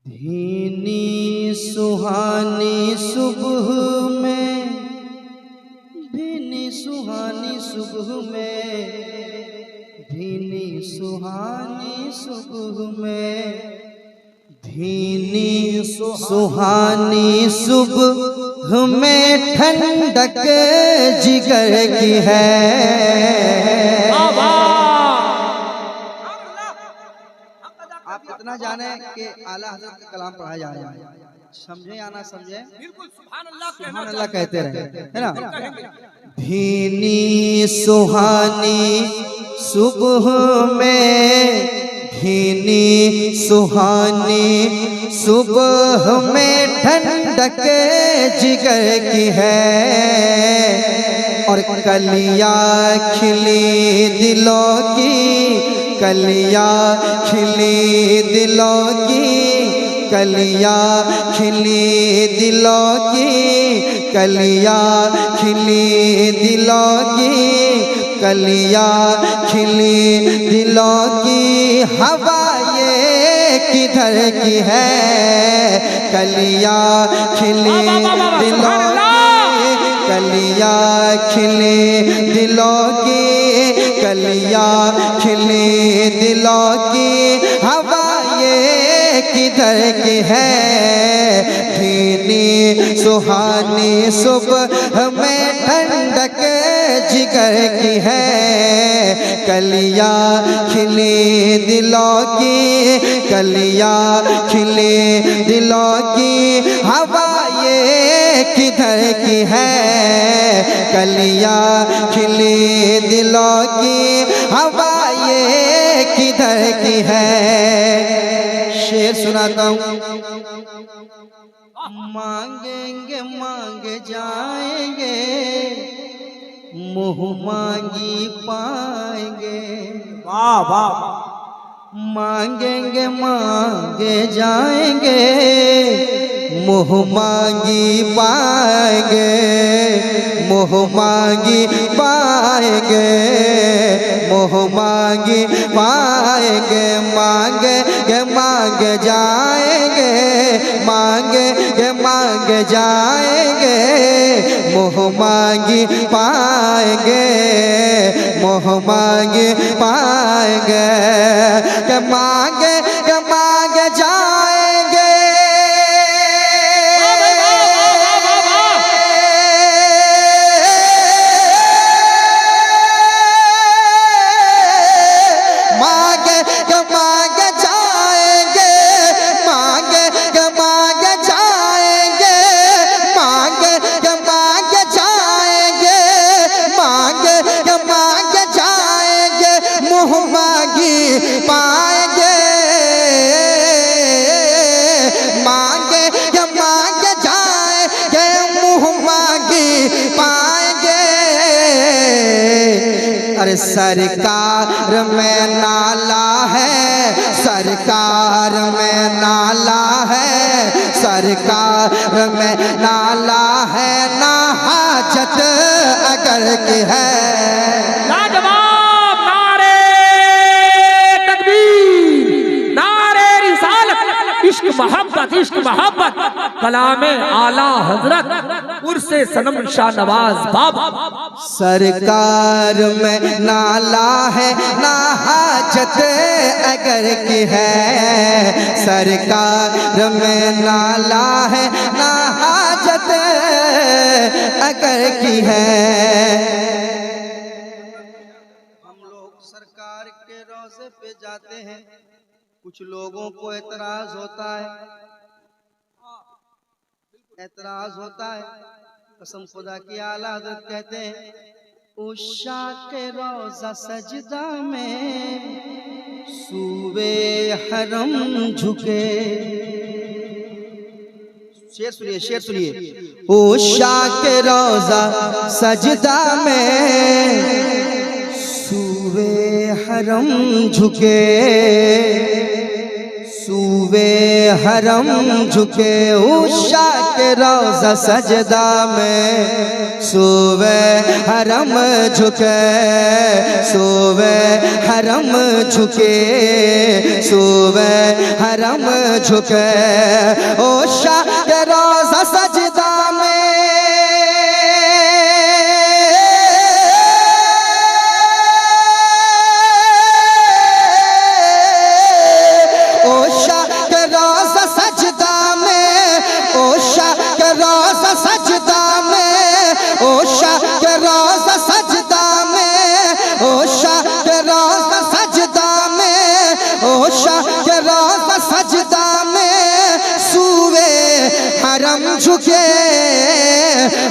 भीनी सुहानी सुबह में, भीनी सुहानी सुबह में, भीनी सुहानी सुबह में, भीनी सुहानी सुबह में ठंडक जिगर की है। आप इतना जाने कि आला हज़रत का कलाम पढ़ा जा रहा है, समझे या ना समझे, बिल्कुल सुभान अल्लाह कहते रहे, है ना। भीनी सुहानी सुबह में, भीनी सुहानी सुबह में ठंडक जिगर की है, और कलियाँ खिली दिलों की, कलियाँ खिली दिलों की, कलियाँ खिली दिलों की, कलियाँ खिली दिलों की, कलियाँ खिली दिलों की, हवा ये किधर की है। कलियाँ खिली दिलों की, कलियाँ खिली दिलों की, कलियाँ खिली दिलों की, हवा ये किधर की है। भीनी सुहानी सुबह में ठंडक जिगर की है, कलियाँ खिली दिलों की, कलियाँ खिली दिलों की, हवा ये किधर की है। कलियाँ खिली दिलों की, हवा ये किधर की है। शेर सुनाता हूँ। मांगेंगे मांगे जाएंगे, मुँह मांगी पाएंगे। वाह वाह। मांगेंगे मांगे जाएंगे, मुँह मांगी पाएंगे, मुँह मांगी पाएंगे, मुँह मांगी पाएंगे। मांगे मांगे जाएंगे, मांगे मांगे जाएंगे, मुँह मांगी पाएंगे, मुँह मांगी पाएंगे। के मांगे जाएंगे, पाएंगे। मांगे जाएंगे, मुँह मांगी पाएंगे। अरे सरकार में नाला है, सरकार में नाला है, सरकार में नाला है, ना हाजत अगर की है। मोहब्बत इश्क मोहब्बत कलामे आला हजरत उर्से सनम शाह नवाज बाबा। सरकार में नाला है, ना हाजत अगर की है। सरकार में नाला है, ना हाजत अगर की है। हम लोग सरकार के रोज़े पे जाते हैं, कुछ लोगों को एतराज होता है, एतराज होता है। कसम खुदा की आला हज़रत कहते हैं, उषा के रोज़ा सजदा में सूबे हरम झुके। शेर सुनिए, शेर सुनिए। उषा के रोज़ा सजदा में सूबे हरम झुके, सूवे हरम झुके उषा के रोज़ा सजदा में, सूवे हरम झुके, सूवे हरम झुके, सूवे हरम झुके उषा के रोज़ा सजदा में। हरम झुके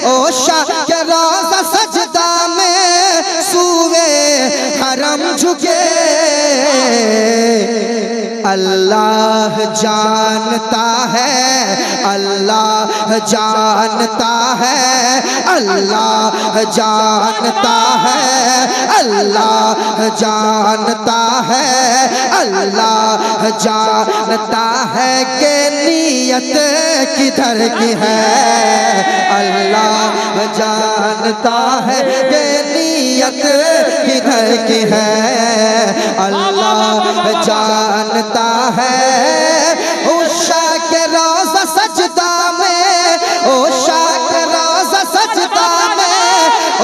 ओशा के रोज़ा सजदा में, सूवे हरम झुके। अल्लाह जानता है, अल्लाह जानता है, अल्लाह जानता है, अल्लाह जानता है, अल्लाह जानता है कि नीयत किधर की है। अल्लाह जानता है कि नीयत किधर की है। अल्लाह जानता है उषा के रोज़ा सजदा में, उषा के रोज़ा सजदा में,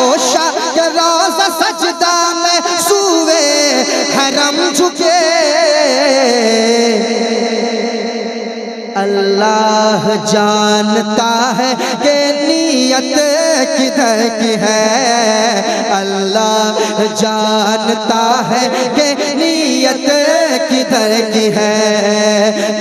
उषा के रोज़ा सजदा में, सूवे हरम झुके। अल्लाह जानता है कि नीयत किधर की है। अल्लाह जानता है कि नीयत किधर की है।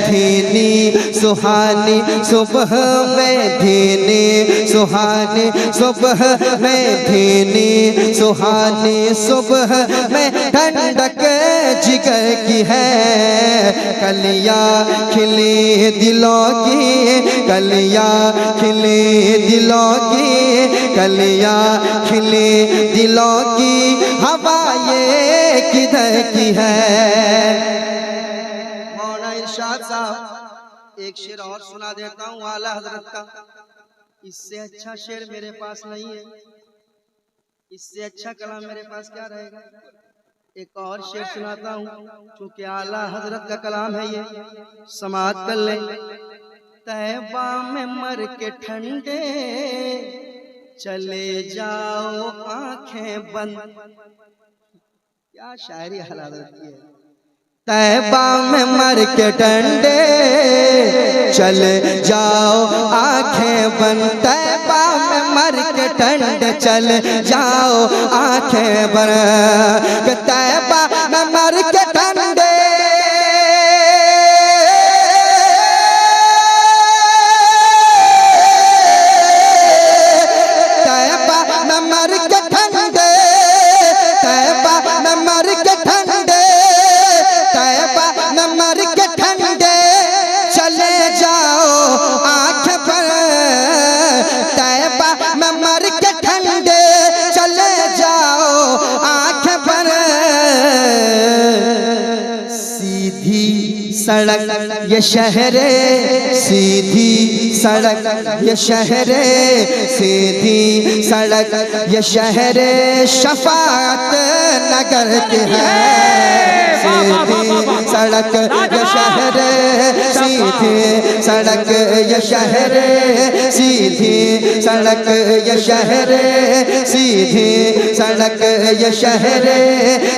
धीनी सुहानी सुबह में, धीनी सुहानी सुबह में, धीनी सुहानी सुबह में ठंडक जिगर की है। कलियां खिली दिलों की, कलियां खिली दिलों की, कलियां खिली दिलों की, हवा ये किधर की है। मौलाना इरशाद साहब एक शेर और सुना देता हूँ आला हजरत का। इससे अच्छा शेर मेरे पास नहीं है, इससे अच्छा कलाम मेरे पास क्या रहेगा। एक और शेर सुनाता हूँ, क्योंकि आला हजरत का कलाम है ये, समाअत कर ले। तैबा में मर के ठंडे चले जाओ आंखें बंद। क्या शायरी हलालत की है। तैबा में मर के ठंडे चले जाओ आंखें बंद, तैबा में मर के ठंडे चले जाओ आंखें बंद। तैबा में मर के ठंडे सड़क ये शहरे, सीधी सड़क ये शहरे, सीधी सड़क ये शहरे शफाअत नगर के है। सीधी सड़क ये शहरे, सीधी सड़क ये शहरे, सीधी सड़क ये शहरे, सीधी सड़क ये शहरे,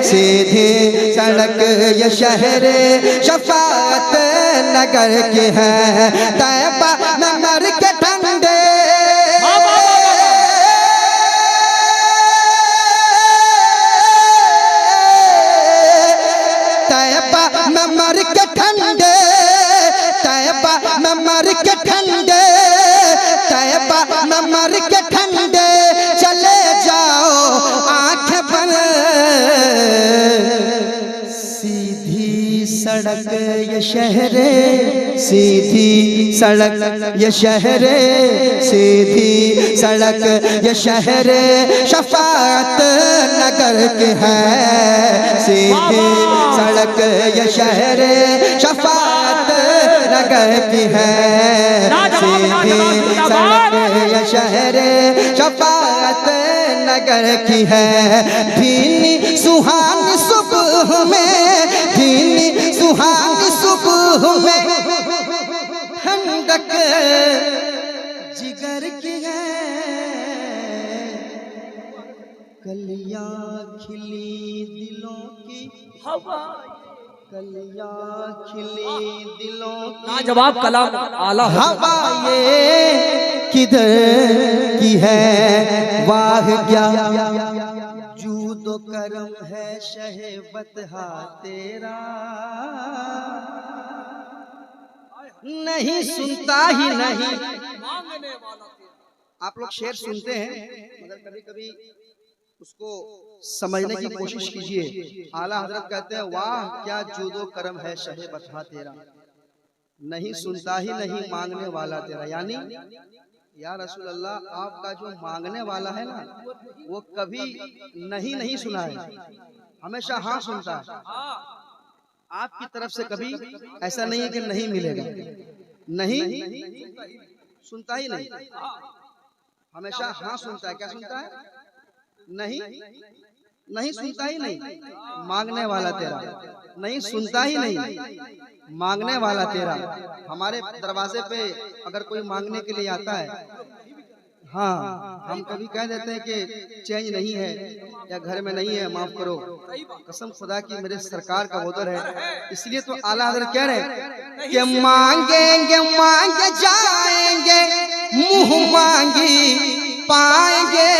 सीधी सड़क ये शहरे शफाअत नगर की है। तैबा में मर के ठंडे मर के ठंडे, तैबा में मर के ठंडे, तैबा में मर के ठंडे चले जाओ आंखें बंद। सीधी सड़क ये शहरे, सीधी सड़क ये शहरे, सीधी सड़क ये शहरे शफाअत नगर के है। सीधी सड़क ये शहरे शफाअत नगर की है, सीधी सड़क ये शहर शफाअत नगर की है। भीनी सुहानी सुबह में, भीनी सुहानी सुबह में ठंडक जिगर की है। कलियां खिली दिलों की हवा, कलियां खिली दिलों की जवाब कलाम आला हवा ये किधर की है, वाह क्या जूदो करम है शहवत हा तेरा, नहीं सुनता ही नहीं। आप लोग शेर सुनते हैं मगर कभी कभी उसको समझने की कोशिश कीजिए। आला हजरत कहते हैं वाह क्या जूदो करम है शहे बता तेरा, नहीं सुनता ही नहीं मांगने वाला तेरा। यानी या रसूल अल्लाह आपका जो मांगने वाला है ना वो कभी नहीं सुना है, हमेशा हाँ सुनता है। आपकी तरफ से कभी ऐसा नहीं है कि नहीं मिलेगा, नहीं सुनता ही नहीं, हमेशा हाँ सुनता है। क्या सुनता है? नहीं सुनता ही नहीं मांगने वाला तेरा, नहीं सुनता ही नहीं मांगने वाला तेरा। हमारे दरवाजे पे अगर कोई मांगने के लिए आता है, हाँ हम कभी कह देते हैं कि चेंज नहीं है या घर में नहीं है, माफ करो। कसम खुदा की मेरे सरकार का उधर है, इसलिए तो आला हज़रत कह रहे हैं कि मांगेंगे मांगे जाएंगे, मुंह मांगी पाएंगे,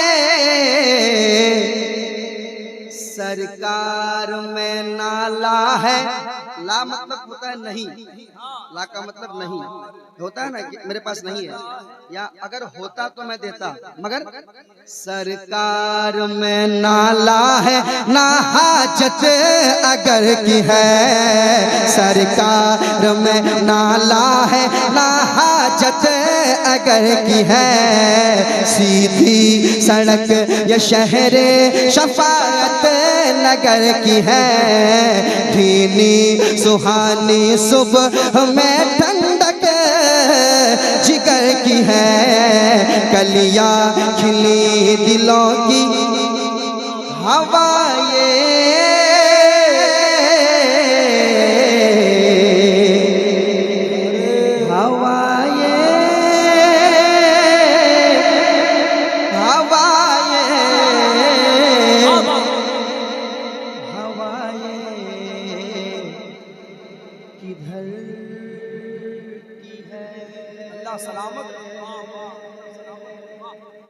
सरकार में नाला है। ला मतलब होता है नहीं, ला का मतलब नहीं होता है ना कि मेरे पास नहीं है, या अगर होता तो मैं देता, मगर सरकार में नाला है ना हाजत अगर की है, सरकार में नाला है ना हाजत अगर की है। सीधी सड़क ये शहर शफाअत नगर की है, भीनी सुहानी सुबह में ठंडक जिगर की है। कलियां खिली दिलों की हवा ये